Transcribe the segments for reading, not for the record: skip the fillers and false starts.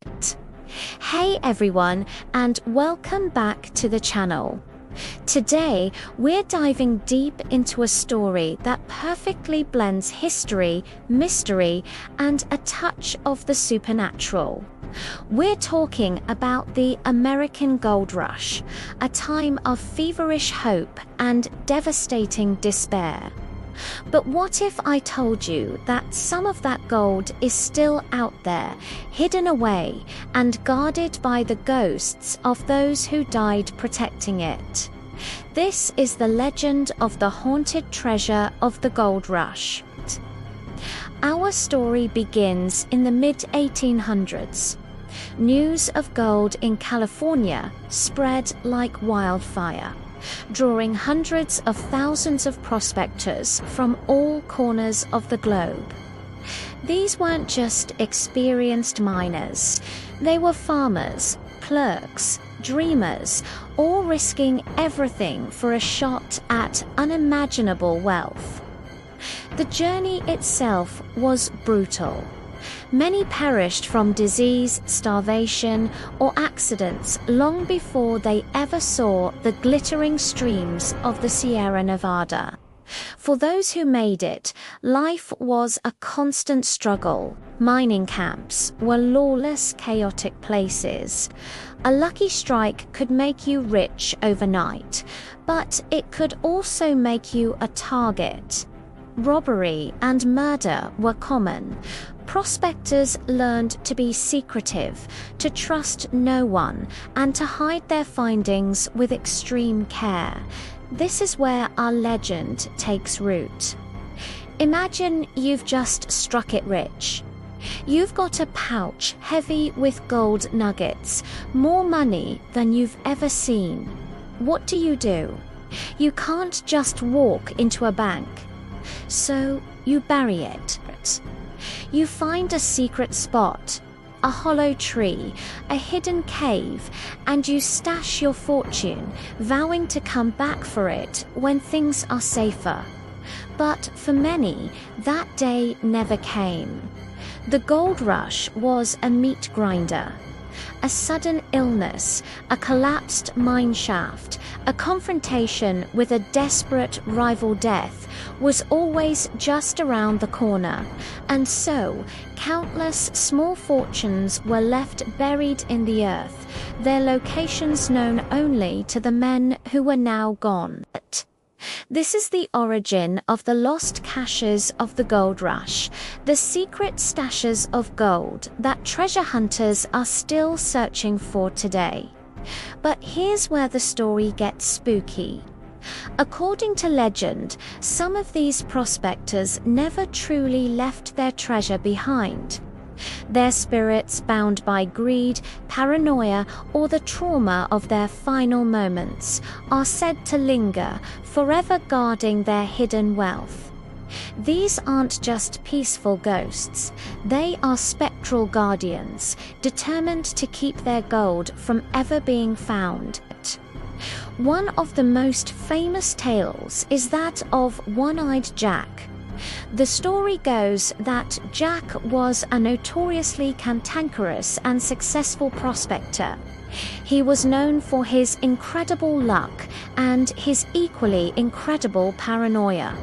Hey everyone, and welcome back to the channel. Today, we're diving deep into a story that perfectly blends history, mystery, and a touch of the supernatural. We're talking about the American Gold Rush, a time of feverish hope and devastating despair. But what if I told you that some of that gold is still out there, hidden away and guarded by the ghosts of those who died protecting it? This is the legend of the haunted treasure of the gold rush. Our story begins in the mid-1800s. News of gold in California spread like wildfire, drawing hundreds of thousands of prospectors from all corners of the globe. These weren't just experienced miners, they were farmers, clerks, dreamers, all risking everything for a shot at unimaginable wealth. The journey itself was brutal. Many perished from disease, starvation, or accidents long before they ever saw the glittering streams of the Sierra Nevada. For those who made it, life was a constant struggle. Mining camps were lawless, chaotic places. A lucky strike could make you rich overnight, but it could also make you a target. Robbery and murder were common. Prospectors learned to be secretive, to trust no one, and to hide their findings with extreme care. This is where our legend takes root. Imagine you've just struck it rich. You've got a pouch heavy with gold nuggets, more money than you've ever seen. What do? You can't just walk into a bank. So you bury it. You find a secret spot, a hollow tree, a hidden cave, and you stash your fortune, vowing to come back for it when things are safer. But for many, that day never came. The gold rush was a meat grinder. A sudden illness, a collapsed mine shaft, a confrontation with a desperate rival death was always just around the corner, and so countless small fortunes were left buried in the earth, their locations known only to the men who were now gone. This is the origin of the lost caches of the gold rush, the secret stashes of gold that treasure hunters are still searching for today. But here's where the story gets spooky. According to legend, some of these prospectors never truly left their treasure behind. Their spirits, bound by greed, paranoia, or the trauma of their final moments, are said to linger, forever guarding their hidden wealth. These aren't just peaceful ghosts, they are spectral guardians, determined to keep their gold from ever being found. One of the most famous tales is that of One-Eyed Jack. The story goes that Jack was a notoriously cantankerous and successful prospector. He was known for his incredible luck and his equally incredible paranoia.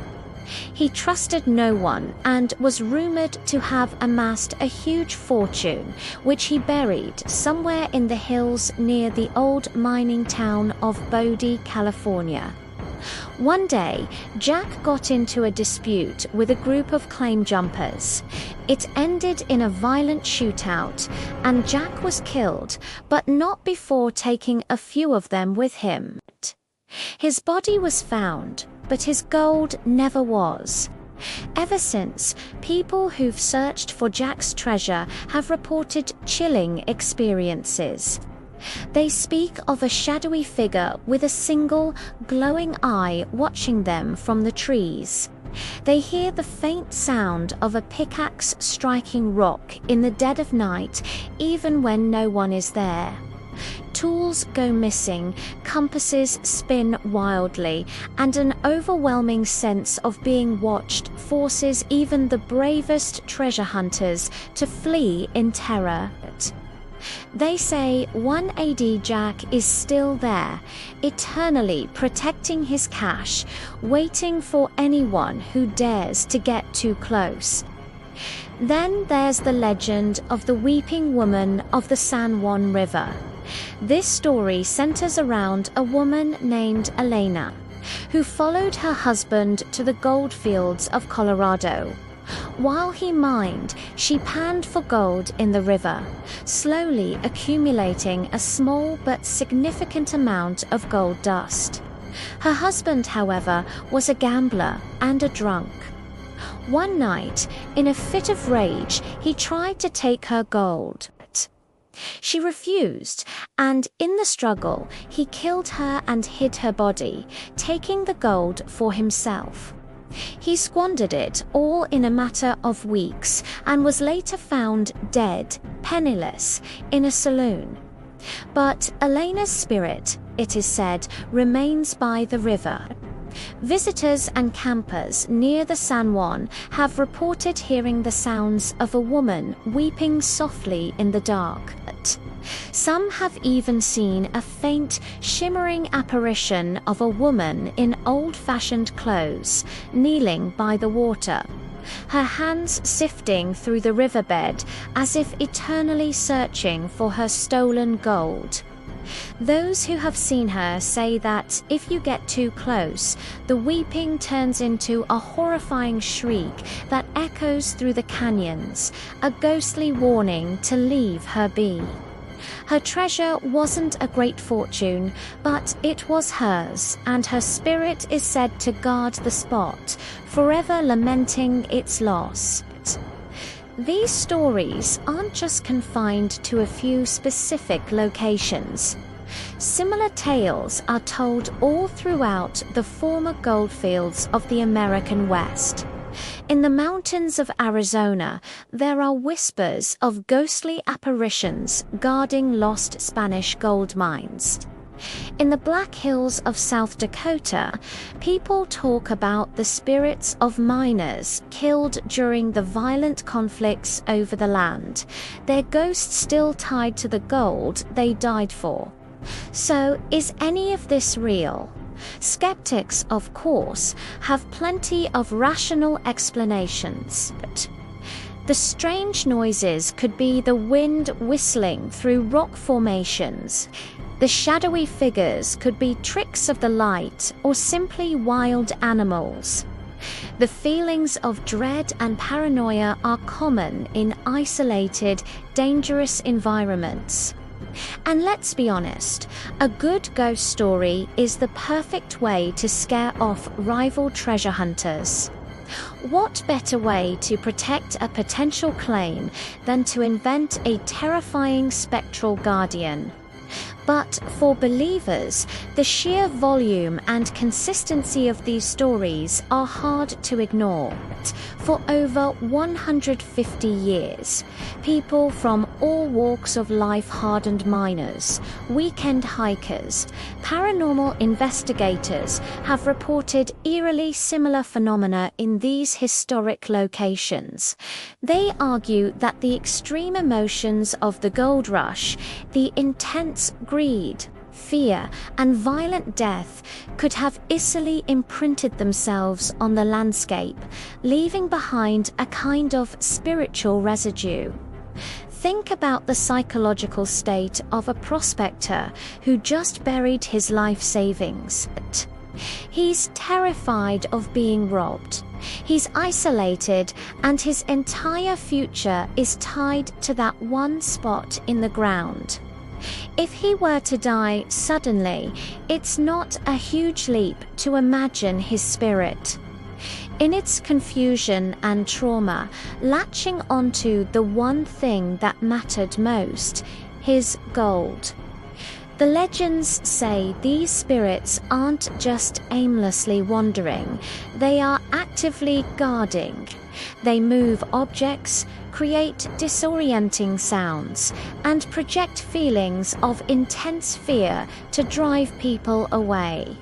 He trusted no one and was rumored to have amassed a huge fortune, which he buried somewhere in the hills near the old mining town of Bodie, California. One day, Jack got into a dispute with a group of claim jumpers. It ended in a violent shootout, and Jack was killed, but not before taking a few of them with him. His body was found, but his gold never was. Ever since, people who've searched for Jack's treasure have reported chilling experiences. They speak of a shadowy figure with a single, glowing eye watching them from the trees. They hear the faint sound of a pickaxe striking rock in the dead of night, even when no one is there. Tools go missing, compasses spin wildly, and an overwhelming sense of being watched forces even the bravest treasure hunters to flee in terror. They say 1 AD Jack is still there, eternally protecting his cache, waiting for anyone who dares to get too close. Then there's the legend of the Weeping Woman of the San Juan River. This story centers around a woman named Elena, who followed her husband to the gold fields of Colorado. While he mined, she panned for gold in the river, slowly accumulating a small but significant amount of gold dust. Her husband, however, was a gambler and a drunk. One night, in a fit of rage, he tried to take her gold. She refused, and in the struggle, he killed her and hid her body, taking the gold for himself. He squandered it all in a matter of weeks and was later found dead, penniless, in a saloon. But Elena's spirit, it is said, remains by the river. Visitors and campers near the San Juan have reported hearing the sounds of a woman weeping softly in the dark. Some have even seen a faint, shimmering apparition of a woman in old-fashioned clothes, kneeling by the water, her hands sifting through the riverbed as if eternally searching for her stolen gold. Those who have seen her say that if you get too close, the weeping turns into a horrifying shriek that echoes through the canyons, a ghostly warning to leave her be. Her treasure wasn't a great fortune, but it was hers, and her spirit is said to guard the spot, forever lamenting its loss. These stories aren't just confined to a few specific locations. Similar tales are told all throughout the former goldfields of the American West. In the mountains of Arizona, there are whispers of ghostly apparitions guarding lost Spanish gold mines. In the Black Hills of South Dakota, people talk about the spirits of miners killed during the violent conflicts over the land, their ghosts still tied to the gold they died for. So, is any of this real? Skeptics, of course, have plenty of rational explanations, but the strange noises could be the wind whistling through rock formations. The shadowy figures could be tricks of the light or simply wild animals. The feelings of dread and paranoia are common in isolated, dangerous environments. And let's be honest, a good ghost story is the perfect way to scare off rival treasure hunters. What better way to protect a potential claim than to invent a terrifying spectral guardian? But for believers, the sheer volume and consistency of these stories are hard to ignore. For over 150 years, people from all walks of life, hardened miners, weekend hikers, paranormal investigators have reported eerily similar phenomena in these historic locations. They argue that the extreme emotions of the gold rush, the intense greed, fear, and violent death could have easily imprinted themselves on the landscape, leaving behind a kind of spiritual residue. Think about the psychological state of a prospector who just buried his life savings. He's terrified of being robbed. He's isolated, and his entire future is tied to that one spot in the ground. If he were to die suddenly, it's not a huge leap to imagine his spirit, in its confusion and trauma, latching onto the one thing that mattered most, his gold. The legends say these spirits aren't just aimlessly wandering, they are actively guarding. They move objects, create disorienting sounds, and project feelings of intense fear to drive people away.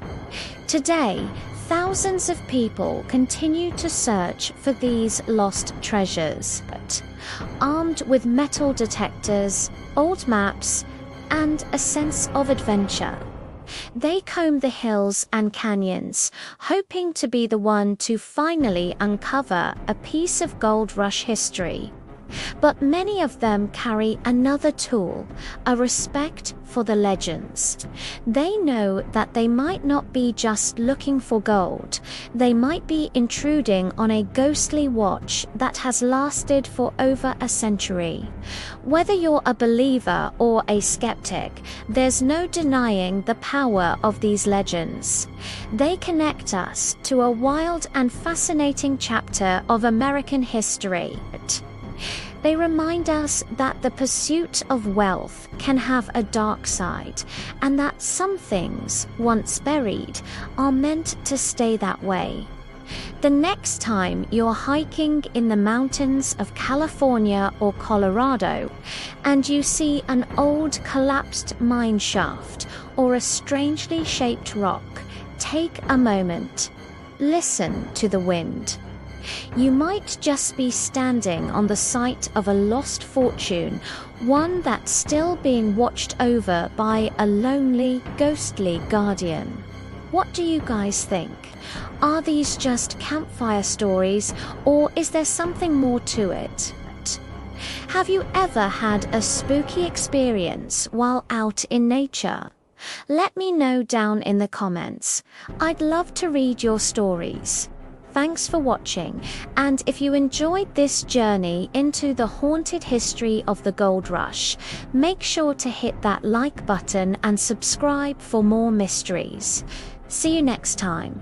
Today, thousands of people continue to search for these lost treasures, but armed with metal detectors, old maps, and a sense of adventure. They comb the hills and canyons, hoping to be the one to finally uncover a piece of gold rush history. But many of them carry another tool, a respect for the legends. They know that they might not be just looking for gold, they might be intruding on a ghostly watch that has lasted for over a century. Whether you're a believer or a skeptic, there's no denying the power of these legends. They connect us to a wild and fascinating chapter of American history. They remind us that the pursuit of wealth can have a dark side, and that some things, once buried, are meant to stay that way. The next time you're hiking in the mountains of California or Colorado, and you see an old collapsed mine shaft or a strangely shaped rock, take a moment. Listen to the wind. You might just be standing on the site of a lost fortune, one that's still being watched over by a lonely, ghostly guardian. What do you guys think? Are these just campfire stories, or is there something more to it? Have you ever had a spooky experience while out in nature? Let me know down in the comments. I'd love to read your stories. Thanks for watching, and if you enjoyed this journey into the haunted history of the Gold Rush, make sure to hit that like button and subscribe for more mysteries. See you next time.